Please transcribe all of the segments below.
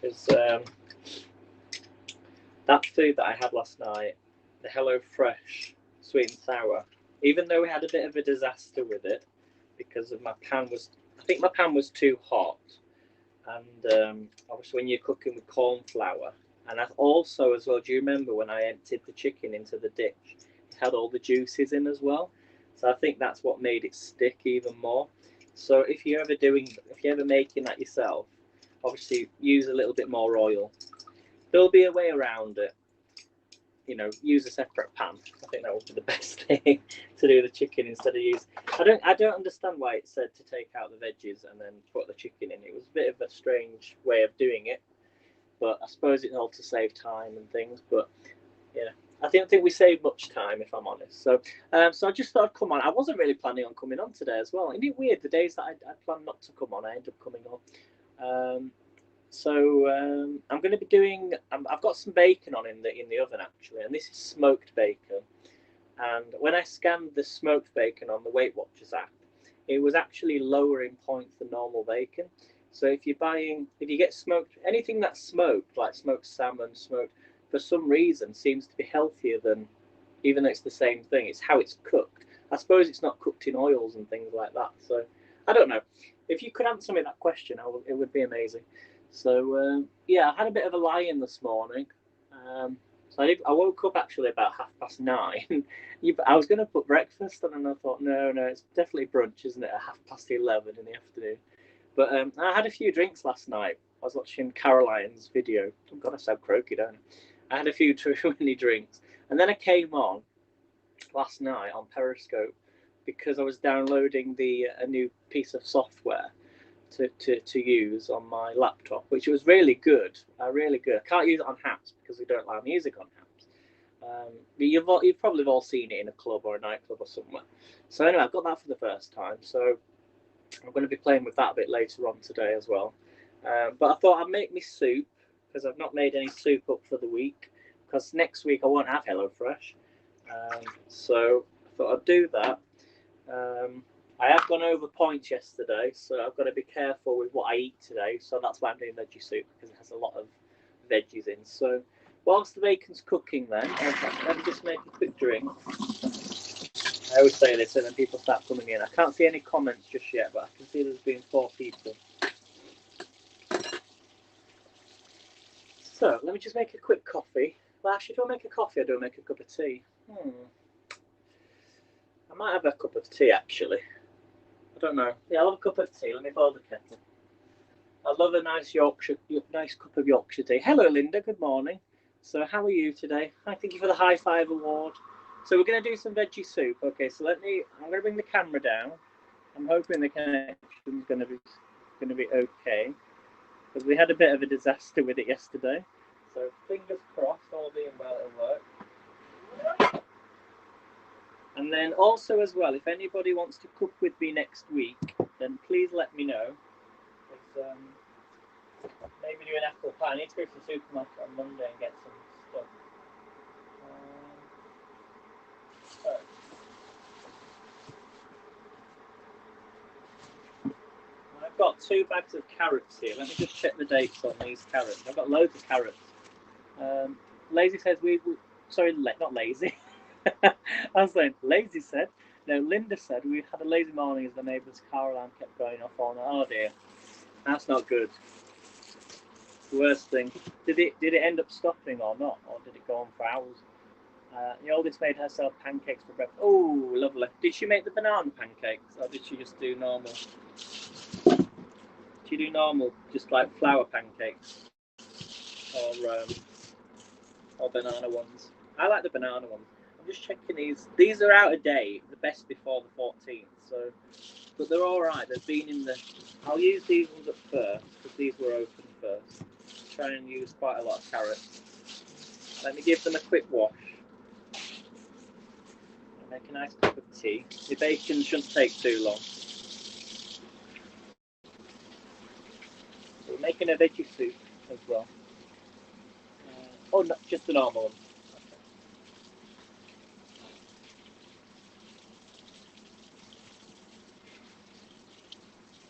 because that food that I had last night, the Hello Fresh sweet and sour, even though we had a bit of a disaster with it because of I think my pan was too hot, and obviously when you're cooking with corn flour, and I also as well, do you remember when I emptied the chicken into the dish? It had all the juices in as well, so I think that's what made it stick even more. So if you're ever making that yourself, obviously use a little bit more oil. There'll be a way around it. Use a separate pan. I think that would be the best thing to do the chicken instead of use. I don't understand why it said to take out the veggies and then put the chicken in. It was a bit of a strange way of doing it, but I suppose it's all to save time and things. But yeah, I don't think we saved much time, if I'm honest. So I just thought I'd come on. I wasn't really planning on coming on today as well. Isn't it weird? The days that I planned not to come on, I end up coming on. I'm going to be doing. I've got some bacon on in the oven actually, and this is smoked bacon. And when I scanned the smoked bacon on the Weight Watchers app, it was actually lower in points than normal bacon. So if you get smoked, anything that's smoked, like smoked salmon, smoked, for some reason seems to be healthier than, even though it's the same thing. It's how it's cooked. I suppose it's not cooked in oils and things like that. So I don't know. If you could answer me that question, it would be amazing. So yeah, I had a bit of a lie-in this morning. So I woke up actually about 9:30. I was going to put breakfast on, and I thought, no, it's definitely brunch, isn't it? At 11:30 in the afternoon. But I had a few drinks last night. I was watching Caroline's video. Oh God, I sound croaky, don't I? I had a few too many drinks, and then I came on last night on Periscope because I was downloading a new piece of software to use on my laptop, which was really good. Really good. I can't use it on Haps because we don't allow music on Haps. But you've probably all seen it in a club or a nightclub or somewhere. So anyway, I've got that for the first time. So I'm going to be playing with that a bit later on today as well. But I thought I'd make me soup because I've not made any soup up for the week. Because next week I won't have HelloFresh. So I thought I'd do that. I have gone over points yesterday, so I've got to be careful with what I eat today. So that's why I'm doing veggie soup, because it has a lot of veggies in. So whilst the bacon's cooking then, let me just make a quick drink. I always say this and then people start coming in. I can't see any comments just yet, but I can see there's been 4 people. So let me just make a quick coffee. Well, actually, do I make a coffee or do I make a cup of tea? I might have a cup of tea actually. I don't know. Yeah, I'll have a cup of tea. Let me boil the kettle. I love a nice cup of Yorkshire tea. Hello, Linda. Good morning. So, how are you today? Thank you for the high five award. So, we're going to do some veggie soup. Okay, so I'm going to bring the camera down. I'm hoping the connection's going to be okay, because we had a bit of a disaster with it yesterday. So, fingers crossed, all being well, it'll work. And then also as well, if anybody wants to cook with me next week, then please let me know. Maybe do an apple pie. I need to go to the supermarket on Monday and get some stuff. I've got 2 bags of carrots here. Let me just check the dates on these carrots. I've got loads of carrots. Lazy says sorry, not lazy. I was saying, Lazy said, no, Linda said, we had a lazy morning as the neighbour's car alarm kept going off all night. Oh dear, that's not good. Worst thing. Did it end up stopping or not, or did it go on for hours? The oldest made herself pancakes for breakfast. Oh, lovely. Did she make the banana pancakes, or did she just do normal? Did she do normal, just like flour pancakes, or banana ones? I like the banana ones. I'm just checking these. These are out of date. The best before the 14th. So, but they're all right. They've been in the. I'll use these ones at first because these were open first. Try and use quite a lot of carrots. Let me give them a quick wash. Make a nice cup of tea. The bacon shouldn't take too long. So we're making a veggie soup as well. Oh, no, just the normal one.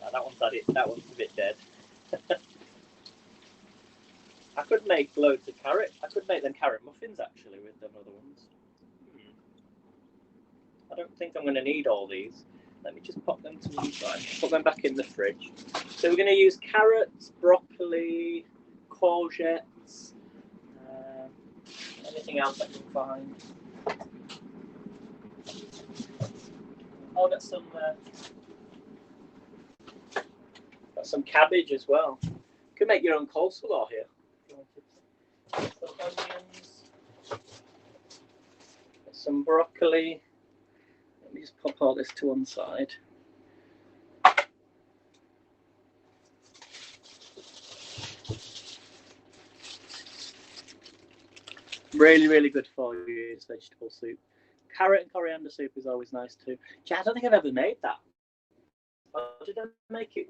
That one's a bit dead. could make loads of carrot. I could make them carrot muffins actually with them other ones. I don't think I'm going to need all these. Let me just pop them to one side. Put them back in the fridge. So we're going to use carrots, broccoli, courgettes, anything else I can find. Oh, got some cabbage as well. You can make your own coleslaw here. Some onions, some broccoli. Let me just pop all this to one side. Really, really good for you is vegetable soup. Carrot and coriander soup is always nice too. I don't think I've ever made that. Or did I make it?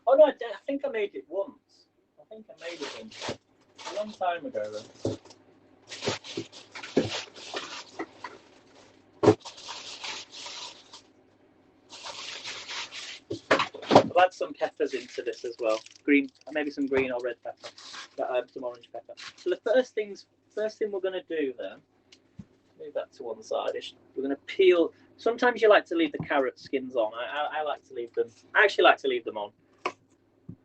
Oh no, I think I made it once. I think I made it once. A long time ago though. I'll add some peppers into this as well. Green, maybe some green or red pepper. Some orange pepper. So the first thing we're going to do then, move that to one side, is we're going to peel. Sometimes you like to leave the carrot skins on. I like to leave them. I actually like to leave them on.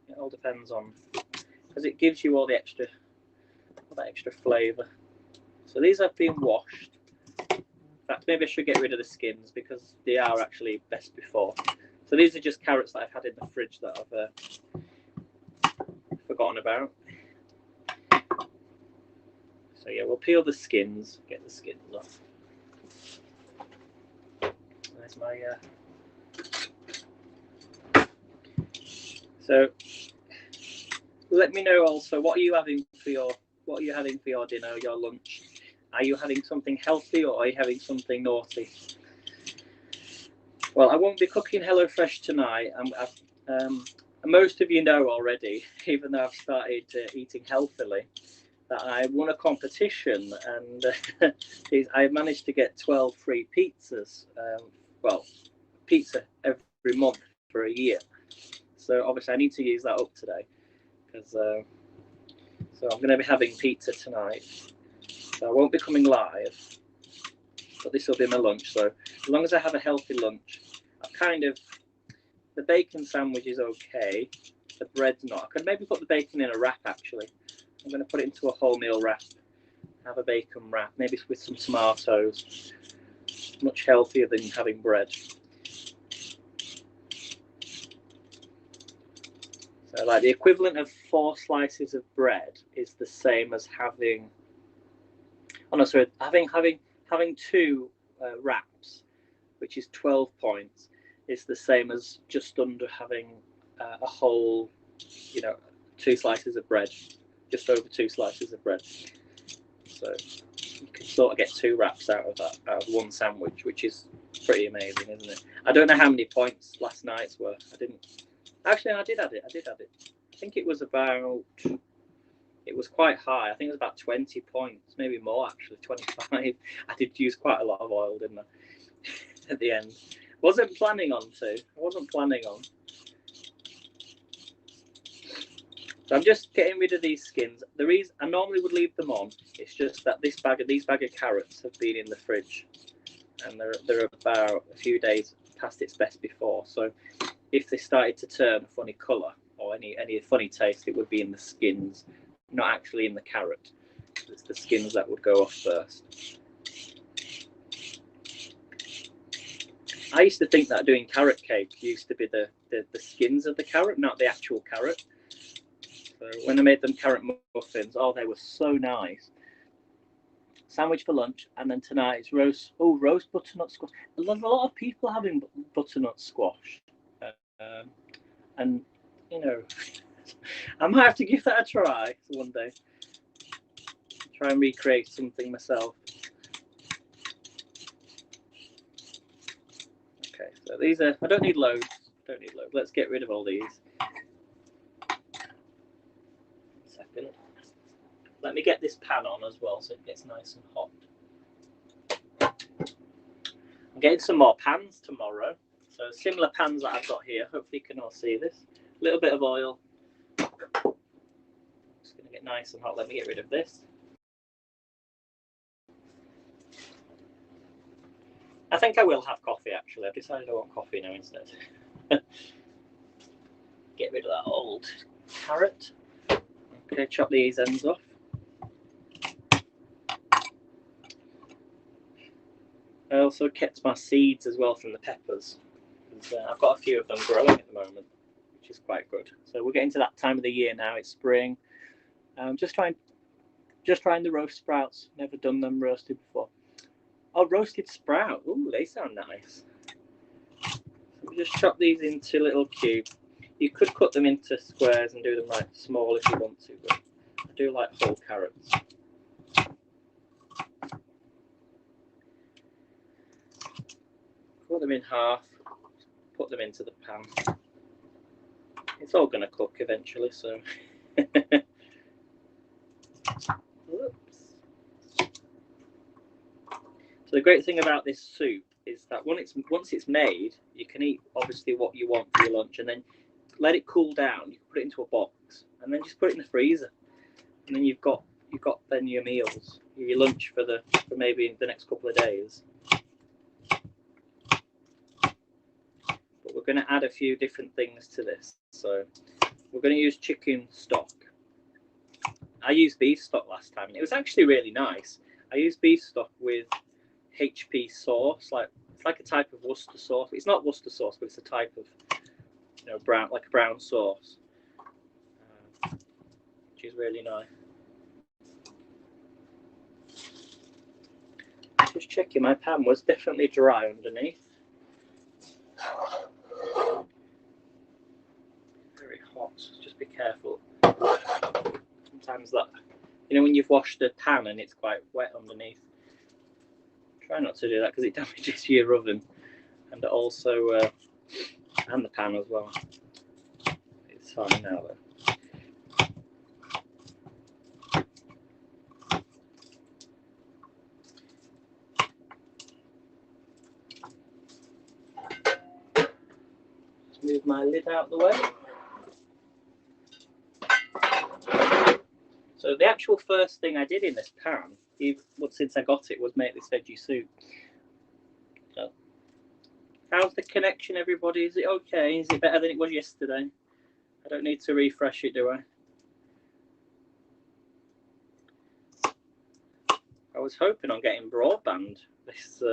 It all depends on, because it gives you all that extra flavour. So these have been washed. In fact, maybe I should get rid of the skins because they are actually best before. So these are just carrots that I've had in the fridge that I've forgotten about. So yeah, we'll peel the skins, get the skins off. There's my. So let me know also what are you having for your dinner, your lunch? Are you having something healthy or are you having something naughty? Well, I won't be cooking HelloFresh tonight. Most of you know already, even though I've started eating healthily, that I won a competition and I managed to get 12 free pizzas. Pizza every month for a year. So obviously I need to use that up today because so I'm going to be having pizza tonight. So I won't be coming live, but this will be my lunch. So as long as I have a healthy lunch, the bacon sandwich is okay. The bread's not. I could maybe put the bacon in a wrap actually. I'm going to put it into a wholemeal wrap. Have a bacon wrap, maybe with some tomatoes. Much healthier than having bread. So like the equivalent of 4 slices of bread is the same as having. Oh no, sorry, having 2 wraps, which is 12 points, is the same as just under having a whole, 2 slices of bread, just over 2 slices of bread. So you can sort of get 2 wraps out of that, out of one sandwich, which is pretty amazing, isn't it? I don't know how many points last night's were. I didn't. Actually, I did add it. I think it was quite high. I think it was about 20 points, maybe more actually, 25. I did use quite a lot of oil, didn't I? At the end. I wasn't planning on. So I'm just getting rid of these skins. The reason I normally would leave them on, it's just that these bag of carrots have been in the fridge, and they're about a few days past its best before. So if they started to turn a funny colour or any funny taste, it would be in the skins, not actually in the carrot. It's the skins that would go off first. I used to think that doing carrot cake used to be the skins of the carrot, not the actual carrot. So when I made them carrot muffins, they were so nice. Sandwich for lunch, and then tonight it's roast butternut squash. A lot of people are having butternut squash. And I might have to give that a try one day. Try and recreate something myself. Okay, so these are. I don't need loads. Let's get rid of all these. Second. Let me get this pan on as well, so it gets nice and hot. I'm getting some more pans tomorrow. So similar pans that I've got here. Hopefully you can all see this. A little bit of oil. Just going to get it nice and hot. Let me get rid of this. I think I will have coffee, actually. I've decided I want coffee now instead. Get rid of that old carrot. Okay, chop these ends off. I also kept my seeds as well from the peppers. I've got a few of them growing at the moment, which is quite good. So we're getting to that time of the year now. It's spring. Just trying the roast sprouts. Never done them roasted before. Oh, roasted sprout. Ooh, they sound nice. So we just chop these into little cubes. You could cut them into squares and do them like small if you want to, but I do like whole carrots. Cut them in half, put them into the pan. It's all going to cook eventually, so. Whoops. So the great thing about this soup is that once it's made, you can eat obviously what you want for your lunch, and then let it cool down. You can put it into a box, and then just put it in the freezer, and then you've got then your meals, your lunch for maybe the next couple of days. But we're going to add a few different things to this. So we're going to use chicken stock. I used beef stock last time, and it was actually really nice. I used beef stock with HP sauce, it's like a type of Worcester sauce. It's not Worcester sauce, but it's a type of brown, like a brown sauce, which is really nice. Just checking, my pan was definitely dry underneath. Very hot. Just be careful. Sometimes that, when you've washed the pan and it's quite wet underneath. Try not to do that because it damages your oven, and also and the pan as well. It's fine now though. Just move my lid out of the way. So the actual first thing I did in this pan, since I got it, was make this veggie soup. So, how's the connection, everybody? Is it okay? Is it better than it was yesterday? I don't need to refresh it, do I? I was hoping on getting broadband this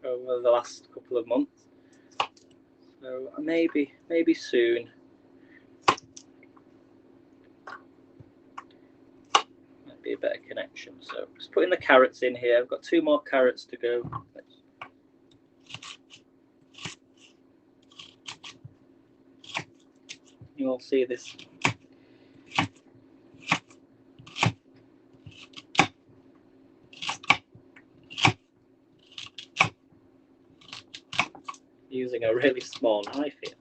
over the last couple of months. So maybe soon. Might be a better connection. So just putting the carrots in here. I've got 2 more carrots to go. You all see this. Using a really small knife here.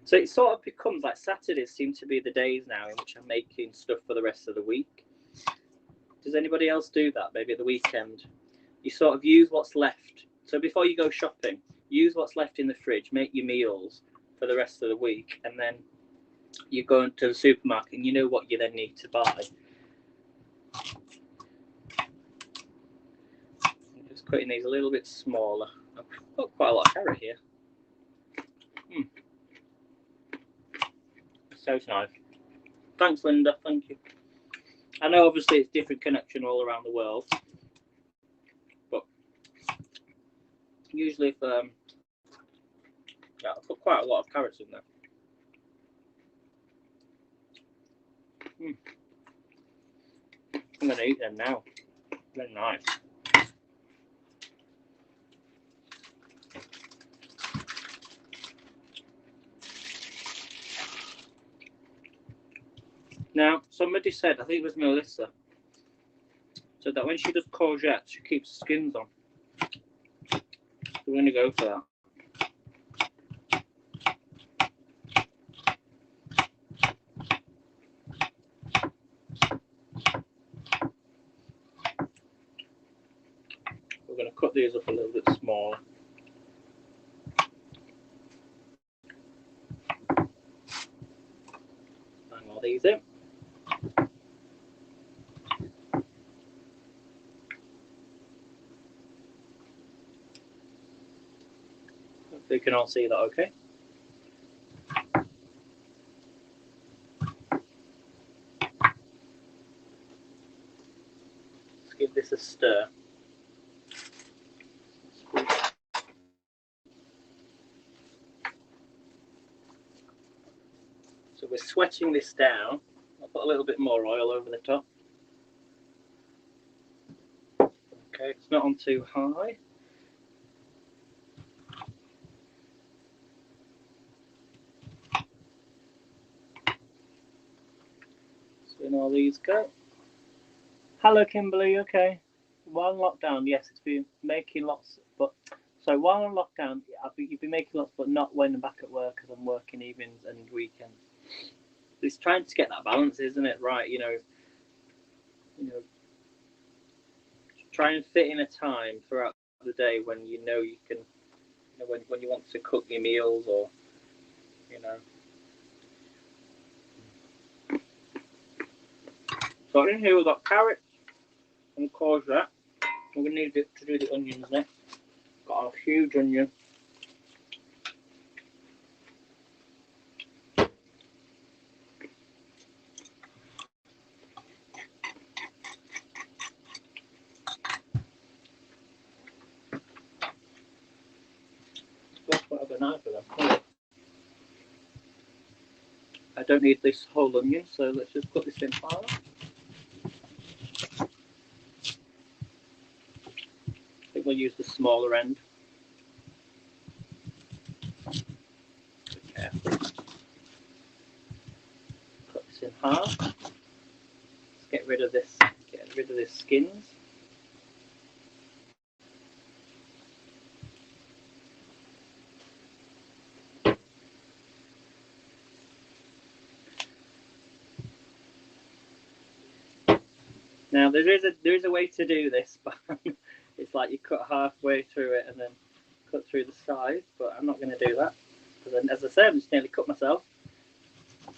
So it sort of becomes like Saturdays seem to be the days now in which I'm making stuff for the rest of the week. Does anybody else do that? Maybe at the weekend? You sort of use what's left. So before you go shopping, use what's left in the fridge, make your meals for the rest of the week, and then you go into the supermarket and you know what you then need to buy. I'm just cutting these a little bit smaller. I've got quite a lot of carrot here. So nice. Thanks, Linda. Thank you. I know obviously it's different connection all around the world, but usually if I put quite a lot of carrots in there. I'm going to eat them now. They're nice. Now, somebody said, I think it was Melissa, said that when she does courgettes, she keeps skins on. So we're going to go for that. We're going to cut these up a little bit smaller. Bang all these in. we can all see that, okay? Let's give this a stir. So we're sweating this down. I'll put a little bit more oil over the top. Okay, it's not on too high. So in all these go. Hello Kimberly, okay. While in lockdown, yes, it's been making lots, but so while in lockdown, you've been making lots, but not when I'm back at work because I'm working evenings and weekends. It's trying to get that balance, isn't it? Right, you know, try and fit in a time throughout the day when you know you can, you know, when you want to cook your meals, or you know. So in here we've got carrots and courgette. We're going to need to do the onions next. Got a huge onion. Whatever knife for them. I don't need this whole onion, so let's just put this in half. I think we'll use the smaller end. Okay. Cut this in half. Let's get rid of this. Get rid of the skins. Now there is a way to do this, but it's like you cut halfway through it and then cut through the sides. But I'm not going to do that because, as I said, I'm just nearly cut myself.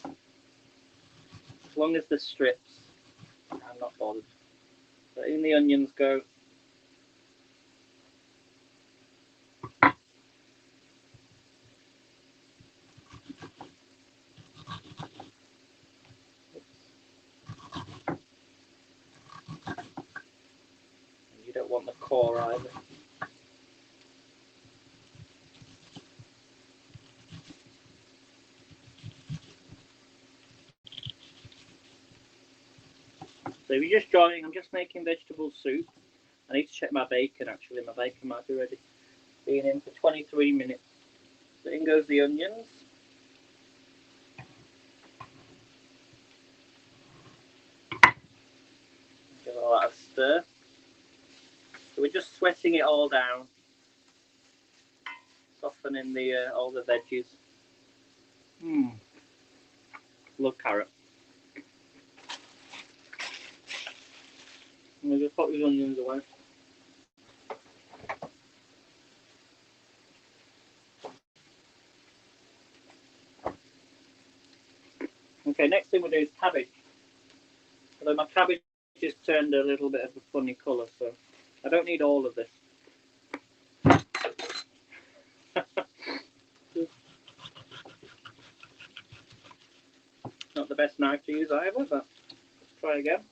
As long as the strips, I'm not bothered. So in the onions go. You don't want the core either. So if you're just joining, I'm just making vegetable soup. I need to check my bacon actually. My bacon might be ready. Been in for 23 minutes. So in goes the onions. Give all that a stir. So we're just sweating it all down, softening the all the veggies. Love carrot. I'm gonna just put these onions away. Okay, next thing we'll do is cabbage. Although my cabbage just turned a little bit of a funny colour, so I don't need all of this. Not the best knife to use either, but let's try again.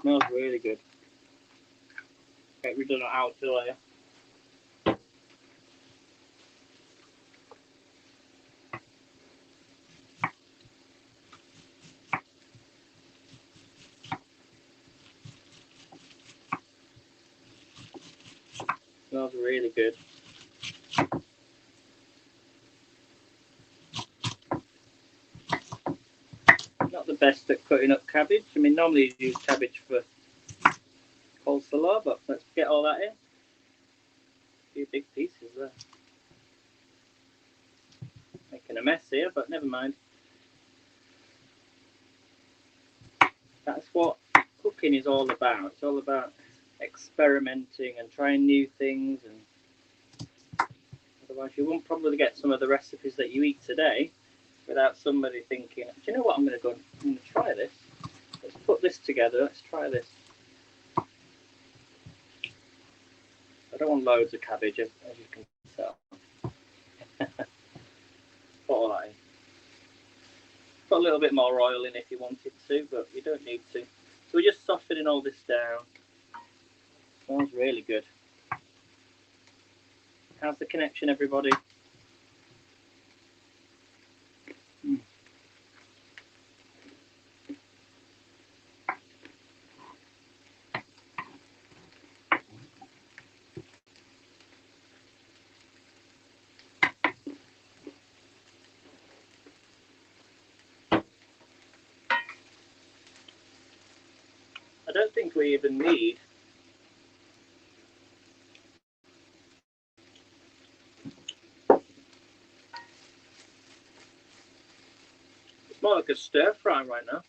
Smells really good. Get rid of that outer layer. Smells really good. Not the best at cutting up cabbage. I mean, normally you use cabbage for coleslaw, but let's get all that in. A few big pieces there. Making a mess here, but never mind. That's what cooking is all about. It's all about experimenting and trying new things, and Otherwise you won't probably get some of the recipes that you eat today without somebody thinking, do you know what, I'm going to try this. Let's put this together, let's try this. I don't want loads of cabbage, as you can tell. Put that in. Put a little bit more oil in if you wanted to, but you don't need to. So we're just softening all this down. Smells really good. How's the connection, everybody? I don't think we even need it's more like a stir fry right now.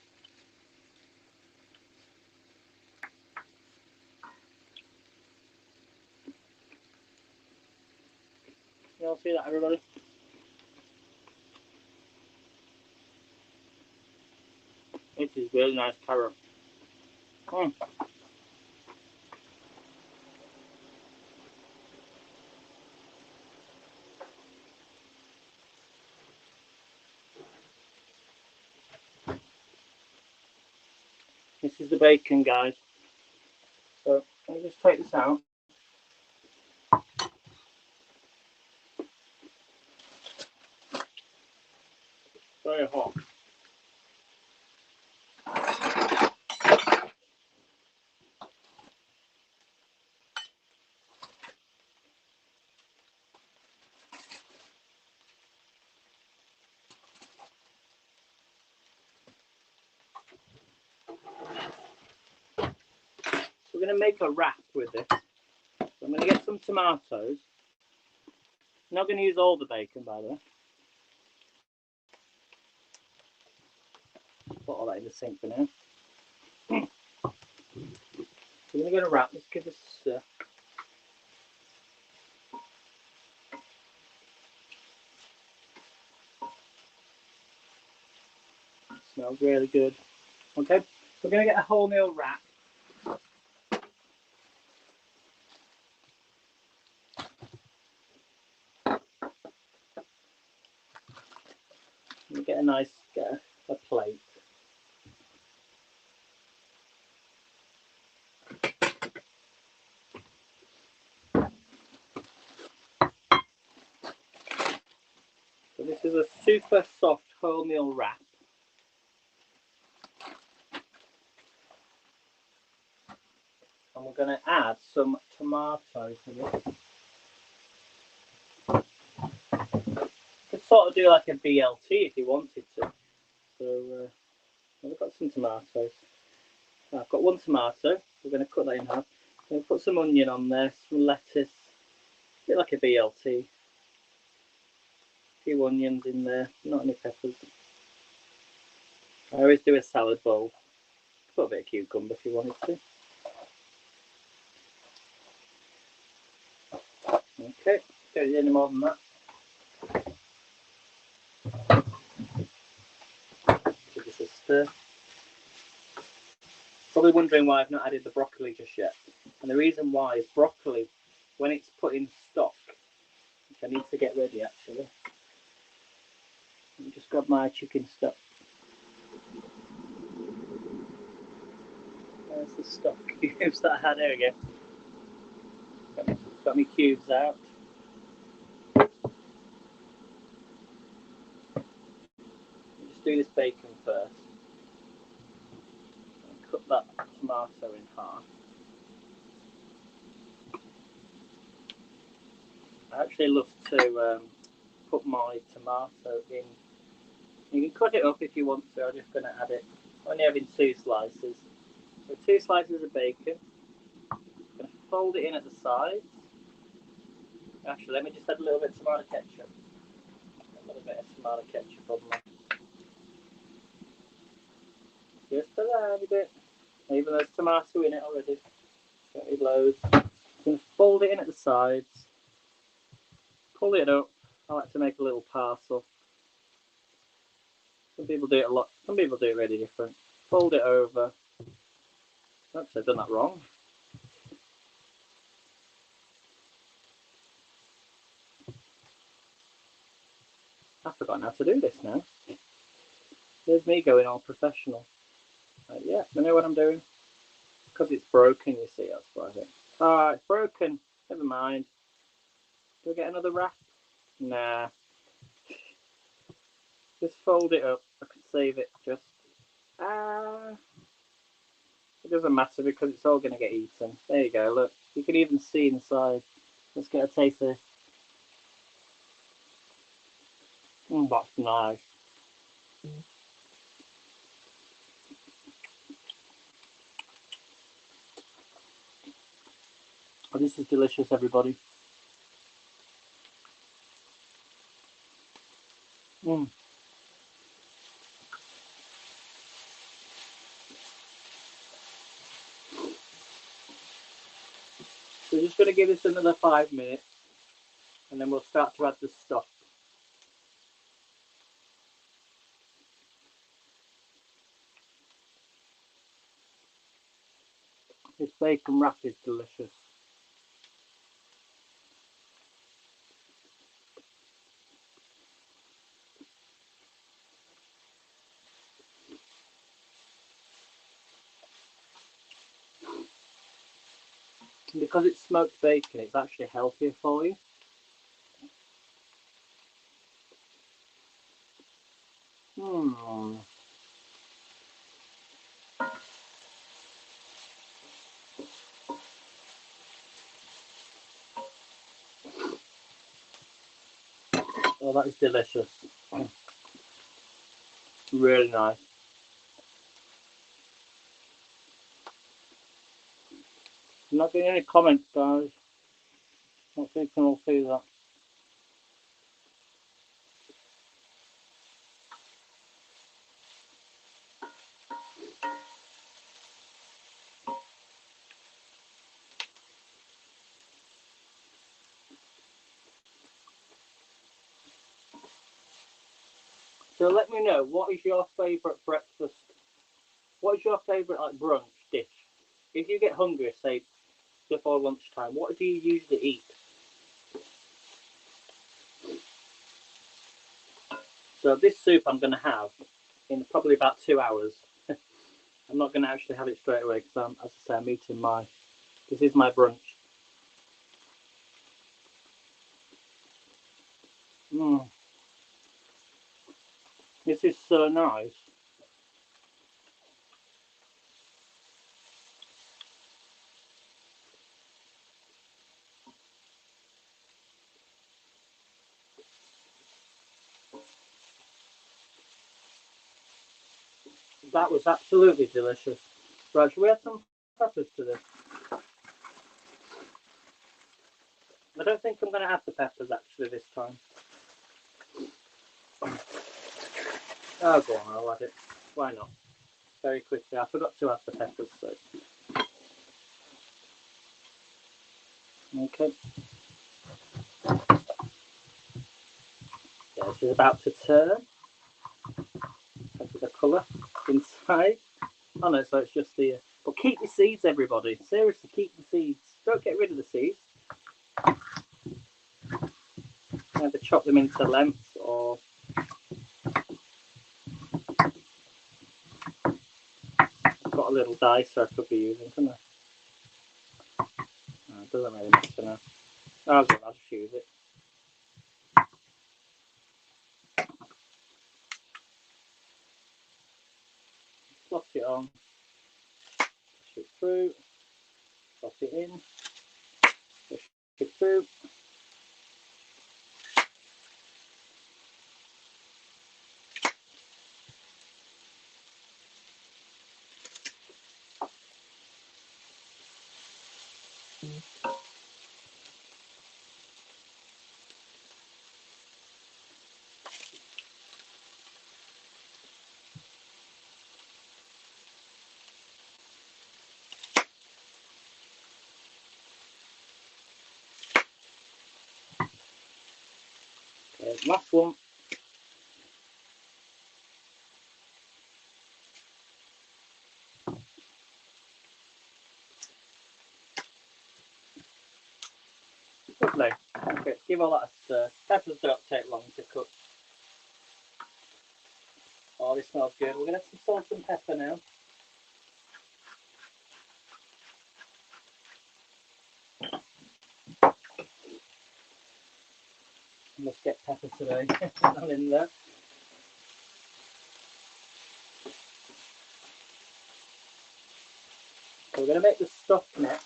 You all see that, everybody? This is really nice carrot. This is the bacon, guys. So let me just take this out. Very hot. We're going to make a wrap with this. So I'm going to get some tomatoes. I'm not going to use all the bacon, by the way. Put all that in the sink for now. So we're going to get a wrap. Let's give this a stir. Smells really good. Okay, so we're going to get a wholemeal wrap. We get a nice a plate. So this is a super soft wholemeal wrap. And we're going to add some tomatoes to this. You could sort of do like a BLT if you wanted to. So we've got some tomatoes. I've got one tomato. We're going to cut that in half. We'll put some onion on there, some lettuce, a bit like a BLT. A few onions in there, not any peppers. I always do a salad bowl. Put a bit of cucumber if you wanted to. Okay, don't need any more than that. Give this a stir. Probably wondering why I've not added the broccoli just yet. And the reason why is broccoli, when it's put in stock, which I need to get ready actually. Let me just grab my chicken stock. There's the stock cubes that I had. There we go. Got my cubes out. Just do this bacon first. And cut that tomato in half. I actually love to put my tomato in. You can cut it up if you want to. I'm just going to add it. I'm only having 2 slices. So 2 slices of bacon. I'm going to fold it in at the sides. Actually, let me just add a little bit of tomato ketchup. A little bit of tomato ketchup on there. Just a little bit. Even though there's tomato in it already. Don't need loads. I'm going to fold it in at the sides. pull it up. I like to make a little parcel. Some people do it a lot. Some people do it really different. Fold it over. Oops, I've done that wrong. I've forgotten how to do this now. There's me going all professional. Yeah, I know what I'm doing. Because it's broken, you see, that's what I think. Ah, it's broken. Never mind. Do I get another wrap? Nah. Just fold it up. I could save it just. It doesn't matter because it's all going to get eaten. There you go, look. You can even see inside. Let's get a taste of this. That's nice. Oh, this is delicious, everybody. So we're just going to give this another 5 minutes and then we'll start to add the stuff. This bacon wrap is delicious. And because it's smoked bacon, it's actually healthier for you. Oh, that is delicious. Really nice. I'm not getting any comments, guys. I don't think you can all see that. So let me know, what is your favourite breakfast? What is your favourite like brunch dish? If you get hungry, say before lunchtime, what do you usually eat? So this soup I'm going to have in probably about 2 hours. I'm not going to actually have it straight away because as I say, I'm eating this is my brunch. This is so nice. That was absolutely delicious. Right, should we add some peppers to this? I don't think I'm going to add the peppers actually this time. Oh, go on, I'll add it. Why not? Very quickly. I forgot to add the peppers, so. Okay. Yeah, she's about to turn. Look at the colour inside. Oh no, so it's just the. But keep the seeds, everybody. Seriously, keep the seeds. Don't get rid of the seeds. Either chop them into lengths or. I've got a little dicer I could be using, couldn't I? No, it doesn't really matter now. I'll just use it. Slot it on. Push it through. Slot it in. Push it through. last one. Lovely. Okay, give all that a stir. Peppers don't take long to cook. Oh, this smells good. We're going to have some salt and pepper now. I must get pepper today. Not in there. So we're going to make the stock next.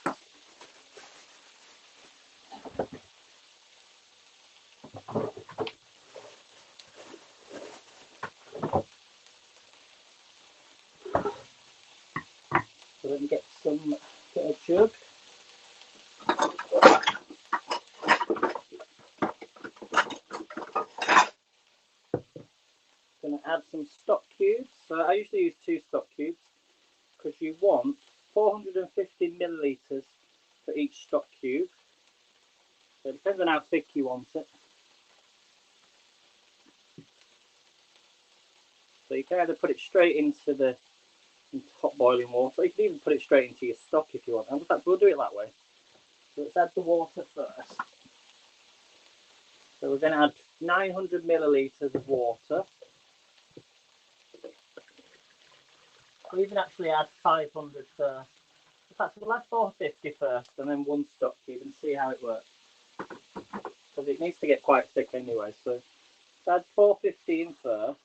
So let me get some bit of jug. Going to add some stock cubes. So I usually use 2 stock cubes because you want 450 millilitres for each stock cube. So it depends on how thick you want it. So you can either put it straight into hot boiling water. You can even put it straight into your stock if you want. And in fact, we'll do it that way. So let's add the water first. So we're going to add 900 millilitres of water. We'll even actually add 500 first. In fact, we'll add 450 first and then 1 stock cube and see how it works. Because it needs to get quite thick anyway. So let's add 415 first.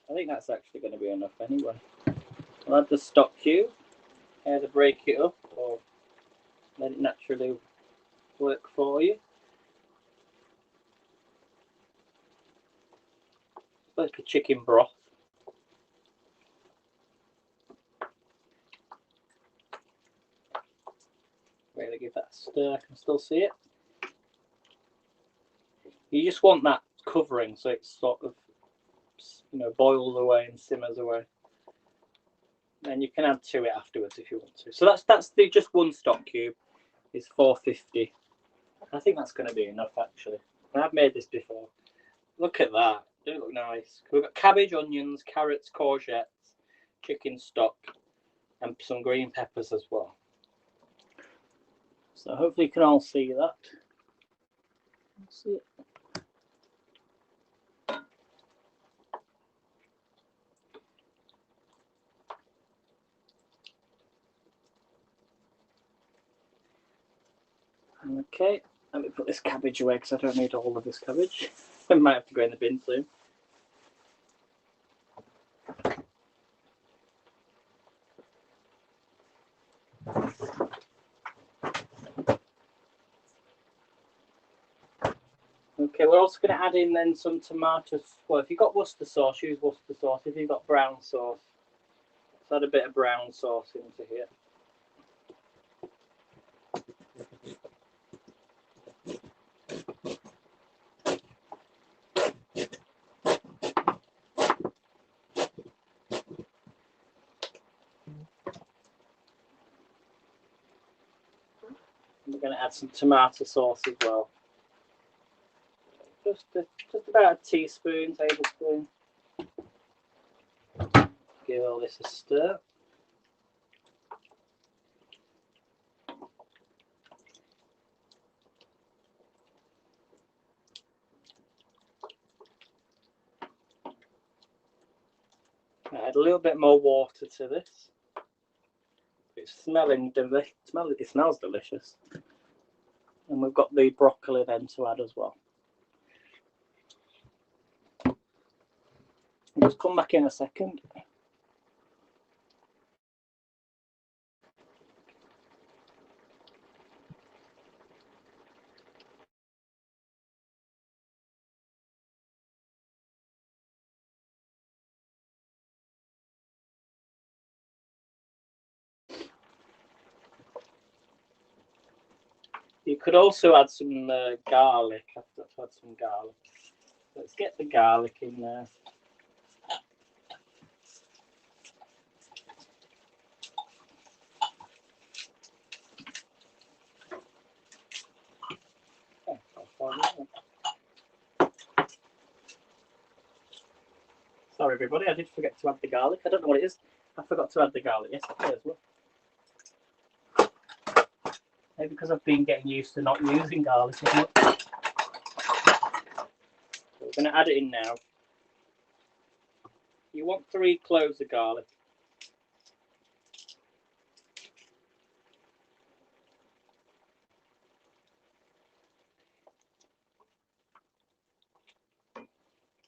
I think that's actually going to be enough anyway. We'll add the stock cube. Either break it up or let it naturally work for you. Like a chicken broth. Really give that a stir. I can still see it. You just want that covering so it sort of, you know, boils away and simmers away. And you can add to it afterwards if you want to. So that's just 1 stock cube is 450. I think that's going to be enough actually. I've made this before. Look at that. They look nice. We've got cabbage, onions, carrots, courgettes, chicken stock, and some green peppers as well. So hopefully you can all see that. See it. Okay, let me put this cabbage away because I don't need all of this cabbage. I might have to go in the bin soon. Okay, we're also going to add in then some tomatoes. Well, if you've got Worcester sauce, use Worcester sauce. If you've got brown sauce, let's add a bit of brown sauce into here. We're going to add some tomato sauce as well. Just about a teaspoon, tablespoon. Give all this a stir. Add a little bit more water to this. It's smelling delicious. It smells delicious. And we've got the broccoli then to add as well. I'll just come back in a second. You could also add some garlic. I've got to add some garlic. Let's get the garlic in there. Sorry, everybody, I did forget to add the garlic. I don't know what it is. I forgot to add the garlic. Yes, I did as well. Maybe because I've been getting used to not using garlic as much. So we're going to add it in now. You want 3 cloves of garlic.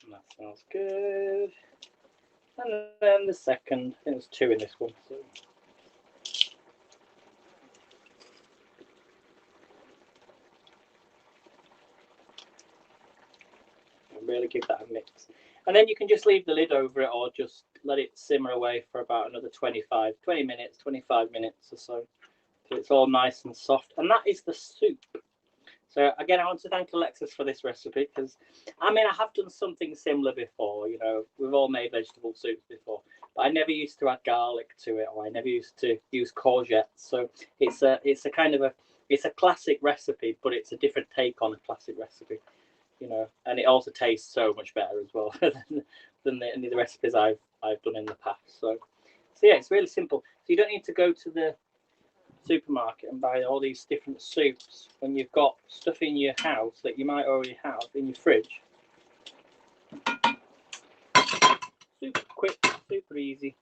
That smells good. And then the second, I think there's 2 in this one. So. Really give that a mix. And then you can just leave the lid over it or just let it simmer away for about another 20 minutes, 25 minutes or so. So it's all nice and soft. And that is the soup. So again, I want to thank Alexis for this recipe because, I mean, I have done something similar before. You know, we've all made vegetable soups before, but I never used to add garlic to it, or I never used to use courgettes. So it's a kind of it's a classic recipe, but it's a different take on a classic recipe. You know, and it also tastes so much better as well than any of the recipes I've done in the past. So yeah, it's really simple. So you don't need to go to the supermarket and buy all these different soups when you've got stuff in your house that you might already have in your fridge. Super quick, super easy.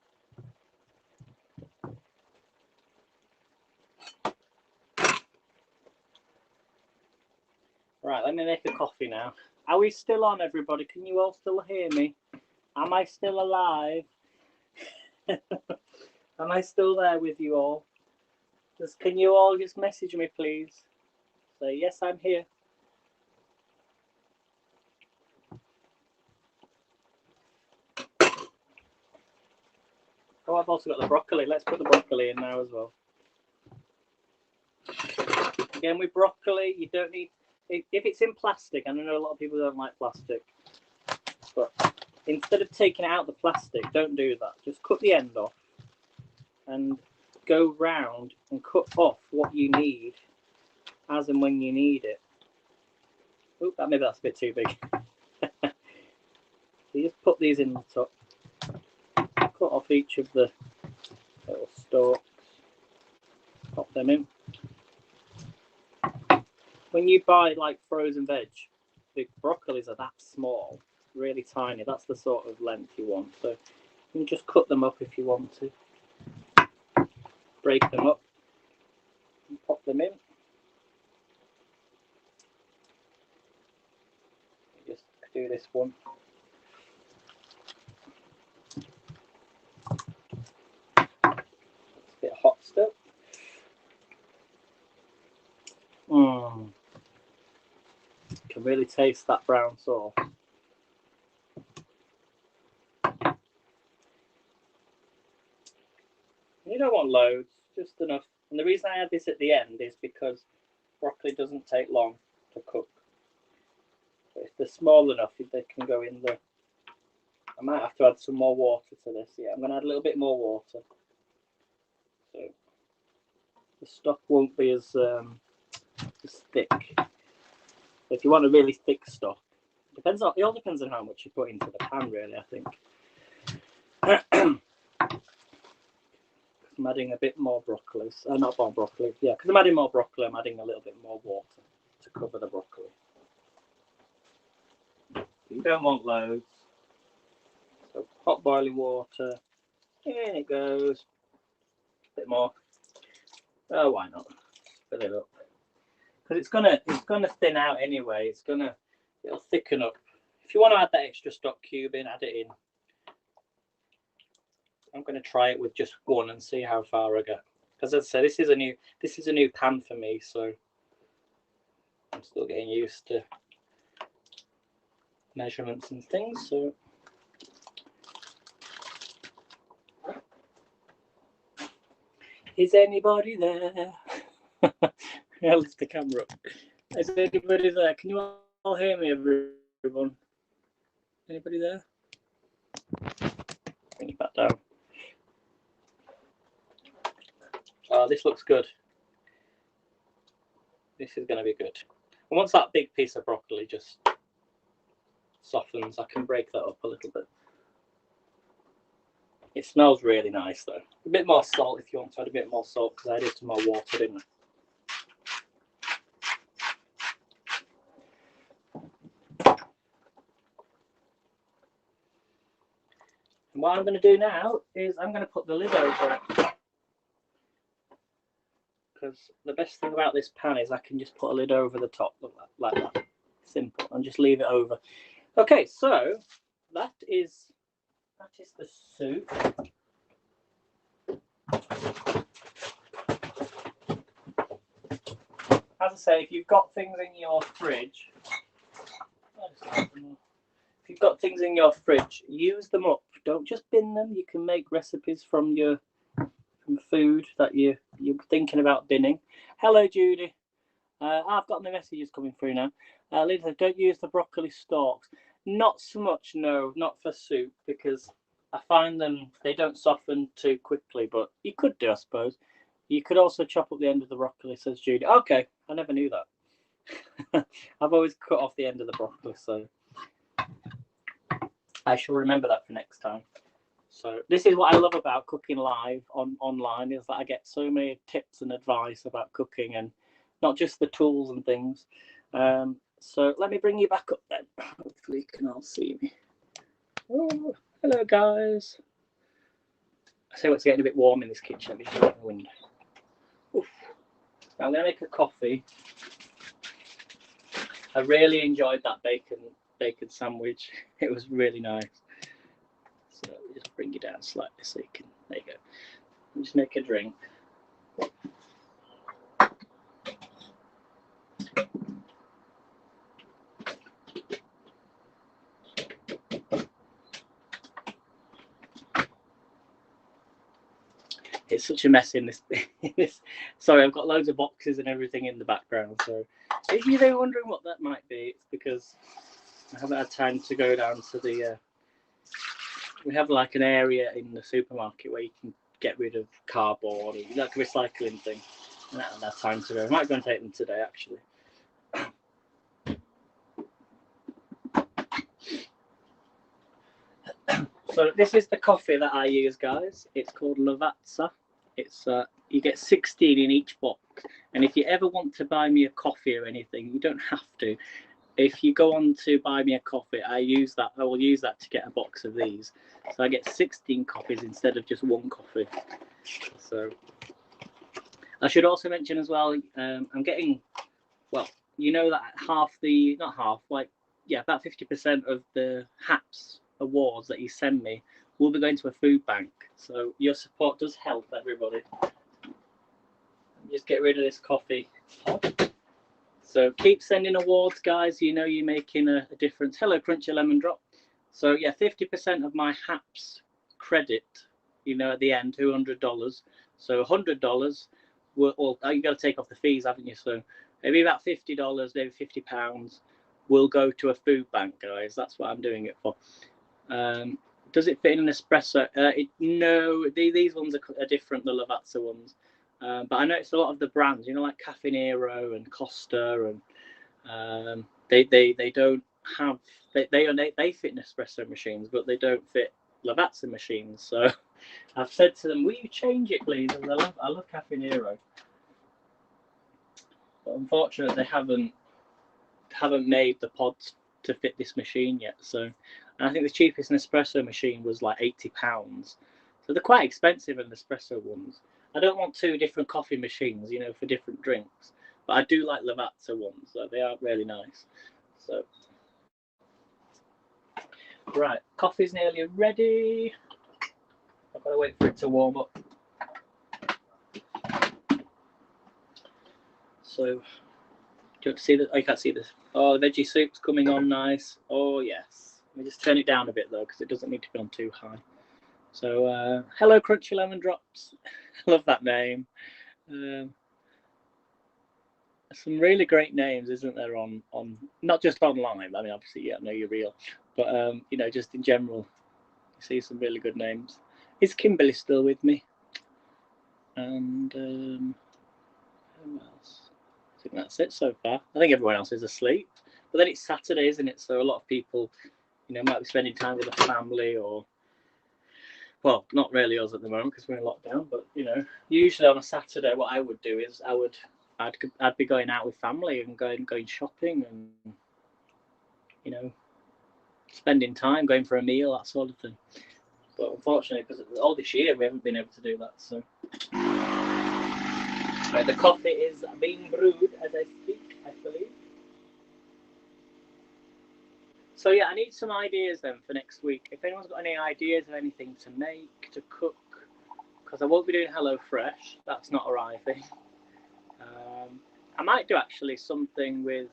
Right, let me make a coffee now. Are we still on, everybody? Can you all still hear me? Am I still alive? Am I still there with you all? Can you all just message me, please? Say, yes, I'm here. Oh, I've also got the broccoli. Let's put the broccoli in now as well. Again, with broccoli, you don't need... If it's in plastic, and I know a lot of people don't like plastic, but instead of taking out the plastic, don't do that. Just cut the end off and go round and cut off what you need as and when you need it. Oop, maybe that's a bit too big. So you just put these in the top, cut off each of the little stalks, pop them in. When you buy like frozen veg, the broccolis are that small, really tiny. That's the sort of length you want. So you can just cut them up if you want to. Break them up and pop them in. Just do this one. It's a bit hot still. Can really taste that brown sauce. You don't want loads, just enough. And the reason I add this at the end is because broccoli doesn't take long to cook. So if they're small enough, they can go in the... I might have to add some more water to this. Yeah, I'm going to add a little bit more water. So the stock won't be as thick. If you want a really thick stock, it all depends on how much you put into the pan, really, I think. I'm adding a bit more broccoli. Not more broccoli. Yeah, because I'm adding more broccoli, I'm adding a little bit more water to cover the broccoli. You don't want loads. So hot boiling water. In it goes. A bit more. Oh, why not? Fill it up. Because it's gonna thin out anyway. It'll thicken up. If you want to add that extra stock cube in, add it in. I'm going to try it with just one and see how far I go. Because as I said, this is a new pan for me, so I'm still getting used to measurements and things. So is anybody there? I'll lift the camera up. Is anybody there? Can you all hear me, everyone? Anybody there? Bring it back down. Oh, this looks good. This is going to be good. And once that big piece of broccoli just softens, I can break that up a little bit. It smells really nice though. A bit more salt if you want to add a bit more salt, because I added to my water, didn't I? And what I'm going to do now is I'm going to put the lid over it. Because the best thing about this pan is I can just put a lid over the top like that. Simple. And just leave it over. Okay, so that is the soup. As I say, if you've got things in your fridge, use them up. Don't just bin them. You can make recipes from food that you're thinking about binning. Hello, Judy. I've got the messages coming through now. Linda, don't use the broccoli stalks. Not so much, no, not for soup, because I find they don't soften too quickly, but you could do, I suppose. You could also chop up the end of the broccoli, says Judy. Okay, I never knew that. I've always cut off the end of the broccoli, so I shall remember that for next time. So this is what I love about cooking live online, is that I get so many tips and advice about cooking, and not just the tools and things. So let me bring you back up then. Hopefully you can all see me. Oh, hello guys. I say it's getting a bit warm in this kitchen. Let me just open the window. Oof. I'm going to make a coffee. I really enjoyed that bacon sandwich. It was really nice. So just bring you down slightly so you can. There you go. Just make a drink. It's such a mess in this. Sorry, I've got loads of boxes and everything in the background. So if you're wondering what that might be, it's because I haven't had time to go down to the. We have like an area in the supermarket where you can get rid of cardboard, or like a recycling thing. And I haven't had time to go. I might go and take them today, actually. So this is the coffee that I use, guys. It's called Lavazza. It's you get 16 in each box, and if you ever want to buy me a coffee or anything, you don't have to. If you go on to buy me a coffee, I will use that to get a box of these. So I get 16 coffees instead of just one coffee. So I should also mention as well, I'm getting, well, you know that about 50% of the HAPS awards that you send me will be going to a food bank. So your support does help, everybody. Just get rid of this coffee. So keep sending awards, guys. You know you're making a difference. Hello, Crunchy Lemon Drop. So yeah, 50% of my HAPS credit, at the end, $200. So $100 you got to take off the fees, haven't you? So maybe about $50, maybe £50 will go to a food bank, guys. That's what I'm doing it for. Does it fit in an espresso? No, these ones are different, the Lavazza ones. But I noticed a lot of the brands, like Caffè Nero and Costa, and they don't have they fit in espresso machines, but they don't fit Lavazza machines. So I've said to them, "Will you change it, please?" And I love Caffè Nero, but unfortunately they haven't made the pods to fit this machine yet. So, and I think the cheapest Nespresso machine was like £80. So they're quite expensive, in the espresso ones. I don't want two different coffee machines, for different drinks. But I do like Lavazza ones. So they are really nice. So, right, coffee's nearly ready. I've got to wait for it to warm up. So, do you see that? Oh, you can't see this. Oh, the veggie soup's coming on nice. Oh, yes. Let me just turn it down a bit, though, because it doesn't need to be on too high. So, hello, Crunchy Lemon Drops. I love that name. Some really great names, isn't there, on not just online. I mean, obviously, yeah, I know you're real. But, just in general, you see some really good names. Is Kimberly still with me? And who else? I think that's it so far. I think everyone else is asleep. But then it's Saturday, isn't it? So a lot of people, might be spending time with the family or well, not really us at the moment because we're in lockdown, but you know, usually on a Saturday, what I would do is I'd be going out with family and going shopping and, you know, spending time, going for a meal, that sort of thing. But unfortunately, because all this year we haven't been able to do that. So right, the coffee is being brewed as I speak, I believe. So yeah, I need some ideas then for next week. If anyone's got any ideas of anything to make, to cook, because I won't be doing HelloFresh. That's not arriving. I might do actually something with.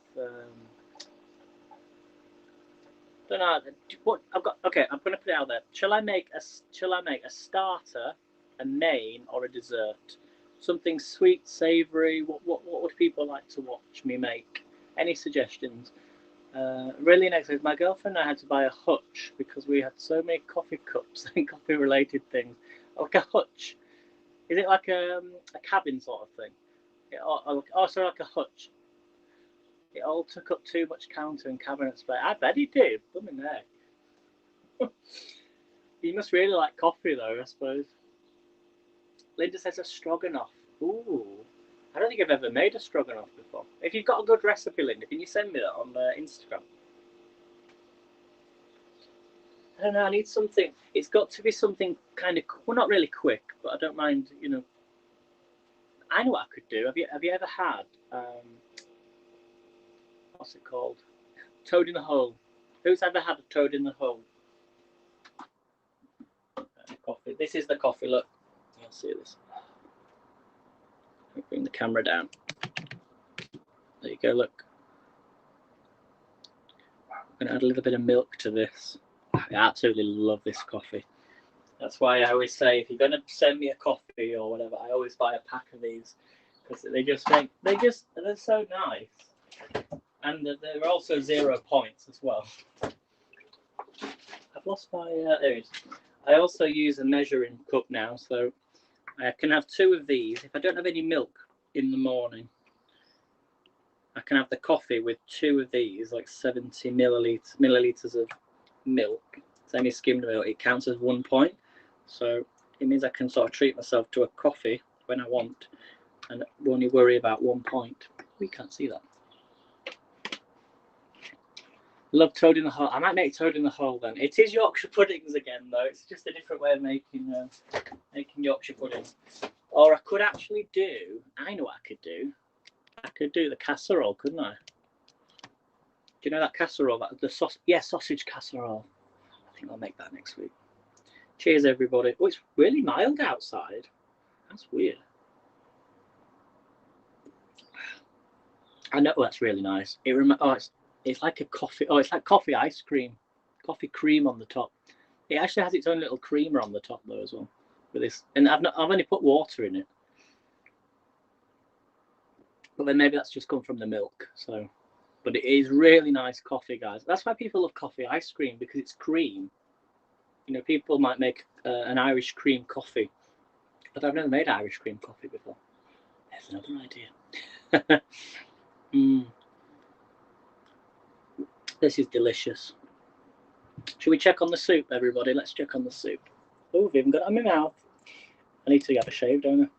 Don't know what I've got. Okay, I'm going to put it out there. Shall I make a starter, a main, or a dessert? Something sweet, savoury. What would people like to watch me make? Any suggestions? Really next week, my girlfriend and I had to buy a hutch because we had so many coffee cups and coffee related things. Like a hutch. Is it like a cabin sort of thing? Also like a hutch. It all took up too much counter and cabinet space. I bet he did. Blooming there. You must really like coffee though, I suppose. Linda says a stroganoff. Ooh. I don't think I've ever made a stroganoff before. If you've got a good recipe, Linda, can you send me that on Instagram? I don't know, I need something. It's got to be something kind of, well, not really quick, but I don't mind, you know. I know what I could do. Have you ever had, what's it called? Toad in the hole. Who's ever had a toad in the hole? Coffee. This is the coffee, look. You'll see this. Let me bring the camera down. There you go, look. I'm going to add a little bit of milk to this. I absolutely love this coffee. That's why I always say, if you're going to send me a coffee or whatever, I always buy a pack of these because they're so nice. And they're also 0 points as well. I've lost my, there it is. I also use a measuring cup now, so I can have 2 of these. If I don't have any milk in the morning, I can have the coffee with 2 of these, like 70 milliliters of milk. Semi-skimmed milk. It counts as 1 point. So it means I can sort of treat myself to a coffee when I want and only worry about 1 point. We can't see that. Love toad in the hole. I might make toad in the hole then. It is Yorkshire puddings again though. It's just a different way of making Yorkshire puddings. Or I could actually do, I know what I could do. I could do the casserole, couldn't I? Do you know that casserole? Sausage casserole. I think I'll make that next week. Cheers, everybody. Oh, it's really mild outside. That's weird. I know that's really nice. It's like a coffee. Oh, it's like coffee ice cream, coffee cream on the top. It actually has its own little creamer on the top though as well. With this, and I've only put water in it. But then maybe that's just come from the milk. So, but it is really nice coffee, guys. That's why people love coffee ice cream, because it's cream. You know, people might make an Irish cream coffee, but I've never made Irish cream coffee before. There's another idea. This is delicious. Should we check on the soup, everybody? Let's check on the soup. Oh, I've even got it in my mouth. I need to have a shave, don't I?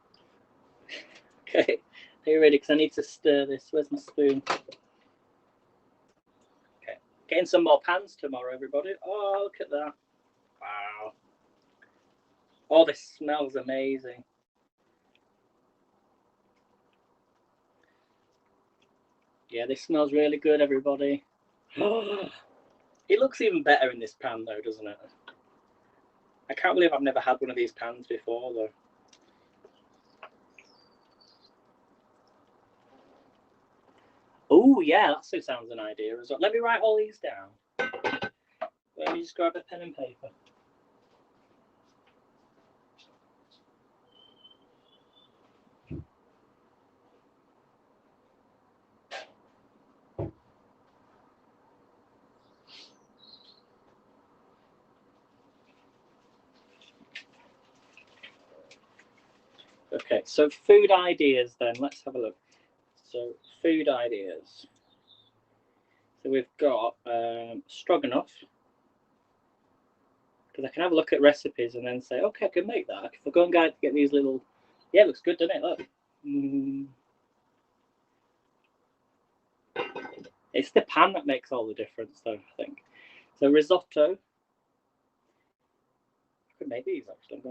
Okay, are you ready? Because I need to stir this. Where's my spoon? Okay, getting some more pans tomorrow, everybody. Oh, look at that. Wow. Oh, this smells amazing. Yeah, this smells really good, everybody. It looks even better in this pan, though, doesn't it? I can't believe I've never had one of these pans before, though. Oh, yeah, that sounds an idea as well. Let me write all these down. Let me just grab a pen and paper. Okay, so food ideas then. Let's have a look. So food ideas. So we've got stroganoff, because because I can have a look at recipes and then say, okay, I can make that. If I go and get these little, yeah, it looks good, doesn't it? Look. It's the pan that makes all the difference, though, I think. So risotto. I could make these actually.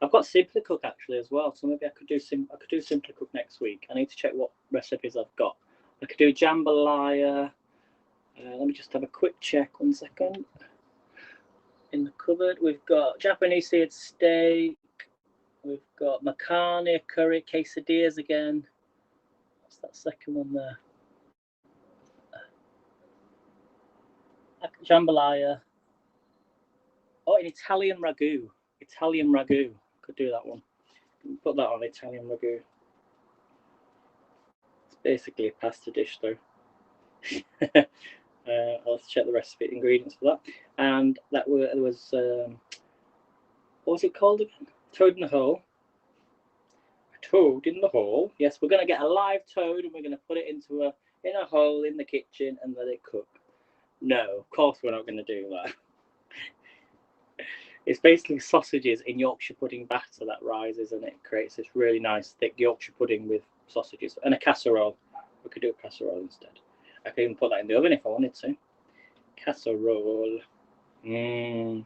I've got Simply Cook actually as well, so maybe I could do Simply Cook next week. I need to check what recipes I've got. I could do jambalaya. Let me just have a quick check. 1 second. In the cupboard, we've got Japanese seared steak. We've got macaroni, curry, quesadillas again. What's that second one there? Jambalaya. Oh, an Italian ragu. Could do that one. Put that on Italian ragu. It's basically a pasta dish, though. I'll check the recipe ingredients for that. And that was what was it called again? Toad in the hole. A toad in the hole. Yes, we're going to get a live toad and we're going to put it in a hole in the kitchen and let it cook. No, of course we're not going to do that. It's basically sausages in Yorkshire pudding batter that rises and it creates this really nice thick Yorkshire pudding with sausages and a casserole. We could do a casserole instead. I could even put that in the oven if I wanted to. Casserole. Okay,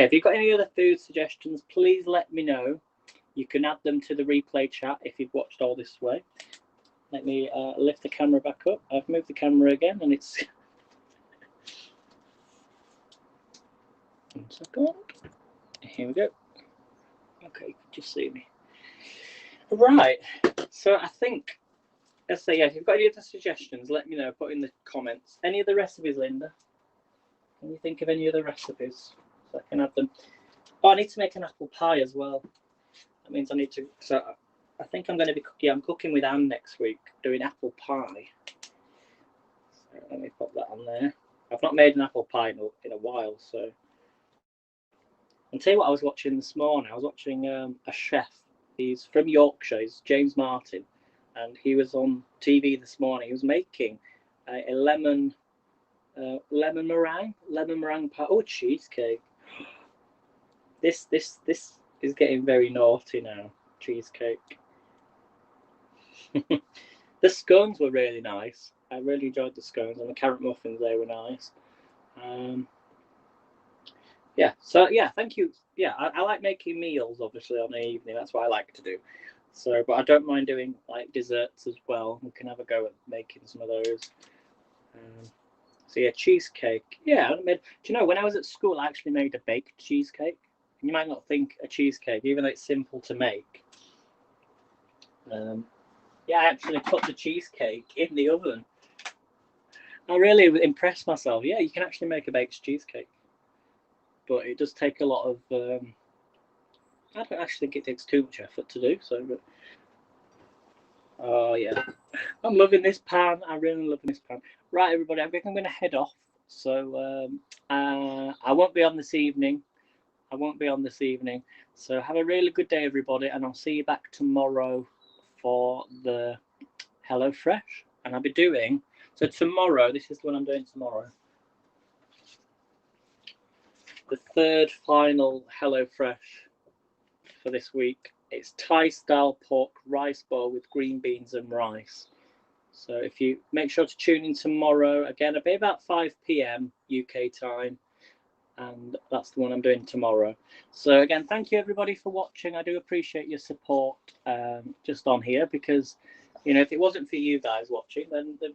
if you've got any other food suggestions, please let me know. You can add them to the replay chat if you've watched all this way. Let me lift the camera back up. I've moved the camera again and it's... 1 second. Here we go. Okay, you can just see me. Right, so I think, let's say, yeah, if you've got any other suggestions, let me know, put in the comments. Any other recipes, Linda? Can you think of any other recipes so I can have them? Oh, I need to make an apple pie as well. That means I need to, so I think I'm going to be cooking, I'm cooking with Anne next week, doing apple pie. So let me put that on there. I've not made an apple pie in a while, so. And tell you what I was watching this morning. I was watching a chef. He's from Yorkshire. He's James Martin, and he was on TV this morning. He was making a lemon meringue pie. Oh, cheesecake. This is getting very naughty now. Cheesecake. The scones were really nice. I really enjoyed the scones, and the carrot muffins, they were nice. Yeah, so yeah, thank you. Yeah, I like making meals, obviously, on the evening. That's what I like to do. So, but I don't mind doing like desserts as well. We can have a go at making some of those. So yeah, cheesecake. Yeah, do you know, when I was at school, I actually made a baked cheesecake. You might not think a cheesecake, even though it's simple to make. Yeah, I actually put the cheesecake in the oven. I really impressed myself. Yeah, you can actually make a baked cheesecake. But it does take a lot of, I don't actually think it takes too much effort to do. So, but, oh yeah, I'm loving this pan. I'm really loving this pan. Right, everybody, I think I'm going to head off. So I won't be on this evening. So have a really good day, everybody, and I'll see you back tomorrow for the HelloFresh. And I'll be doing, so tomorrow, this is what I'm doing tomorrow. The third final HelloFresh for this week. It's Thai style pork rice bowl with green beans and rice. So if you make sure to tune in tomorrow, again, it'll be about 5 p.m. UK time. And that's the one I'm doing tomorrow. So again, thank you everybody for watching. I do appreciate your support just on here, because, you know, if it wasn't for you guys watching, then it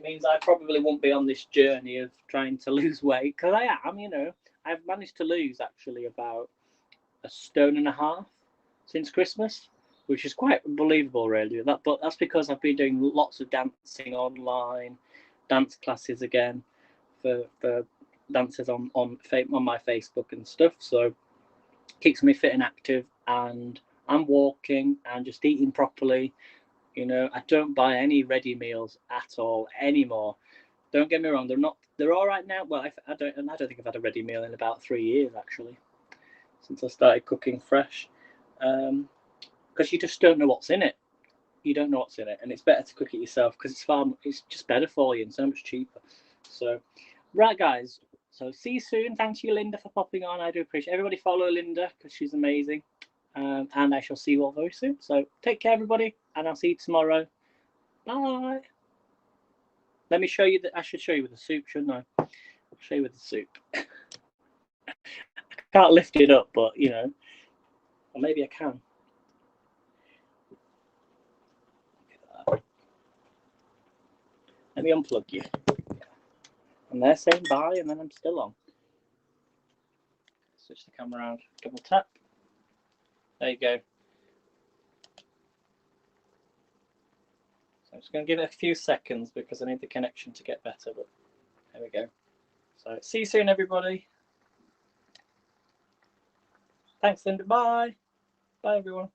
means I probably won't be on this journey of trying to lose weight, because I am, you know. I've managed to lose actually about 1.5 stone since Christmas, which is quite unbelievable, really. But that's because I've been doing lots of dancing online, dance classes again for dancers on my Facebook and stuff. So it keeps me fit and active, and I'm walking and just eating properly. You know, I don't buy any ready meals at all anymore. Don't get me wrong, they're all right now. Well, I don't think I've had a ready meal in about 3 years actually, since I started cooking fresh, because you just don't know what's in it. You don't know what's in it, and it's better to cook it yourself because it's just better for you and so much cheaper. So, right, guys. So see you soon. Thanks you, Linda, for popping on. I do appreciate it. Everybody follow Linda because she's amazing. And I shall see you all very soon. So take care, everybody, and I'll see you tomorrow. Bye. Let me show you I should show you with the soup, shouldn't I? I'll show you with the soup. I can't lift it up, but you know, or maybe I can. Let me unplug you. And they're saying bye, and then I'm still on. Switch the camera around. Double tap. There you go. So I'm just going to give it a few seconds because I need the connection to get better. But there we go. So see you soon, everybody. Thanks, Linda. Bye. Bye, everyone.